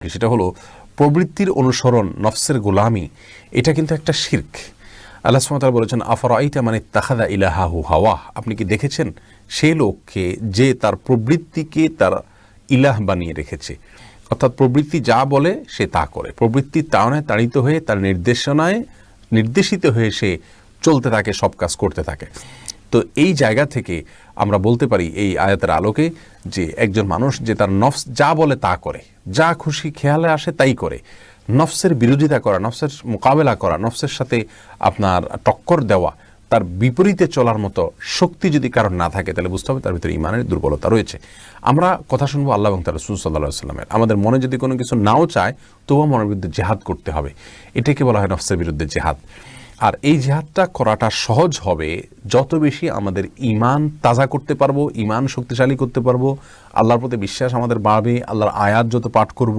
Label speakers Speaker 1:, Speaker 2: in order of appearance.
Speaker 1: আলোকে, সেটা হলো প্রবৃত্তির অনুসরণ, নফসের গোলামি, এটা কিন্তু একটা শিরক। আল্লাহ সুবহানাহু ওয়া তাআলা বলেছেন, আফরাআইতা মান ইত্তাখাযা ইলাহাহু হাওয়াহ, আপনি কি দেখেছেন সেই লোককে যে তার প্রবৃত্তিকে তার ইলাহ বানিয়ে রেখেছে। অর্থাৎ প্রবৃত্তি যা বলে সে তা করে, প্রবৃত্তির তাড়নায় তাড়িত হয়ে তার নির্দেশনায় নির্দেশিত হয়ে সে চলতে থাকে, সব কাজ করতে থাকে। তো এই জায়গা থেকে আমরা বলতে পারি এই আয়াতের আলোকে যে একজন মানুষ যে তার নফস যা বলে তা করে, যা খুশি খেয়ালে আসে তাই করে, নফসের বিরোধিতা করা, নফসের মোকাবেলা করা, নফসের সাথে আপনার টক্কর দেওয়া, তার বিপরীতে চলার মতো শক্তি যদি কারণ না থাকে, তাহলে বুঝতে হবে তার ভিতরে ঈমানের দুর্বলতা রয়েছে। আমরা কথা শুনবো আল্লাহ এবং তার রাসূল সাল্লাল্লাহু আলাইহি ওয়াসাল্লামের। আমাদের মনে যদি কোনো কিছু নাও চায়, তবুও মনের বিরুদ্ধে জিহাদ করতে হবে। এটাকে বলা হয় নফসের বিরুদ্ধে জিহাদ। আর এই জিহাদটা করাটা সহজ হবে যত বেশি আমাদের ঈমান তাজা করতে পারবো, ঈমান শক্তিশালী করতে পারবো, আল্লাহর প্রতি বিশ্বাস আমাদের বাড়বে, আল্লাহর আয়াত যত পাঠ করব,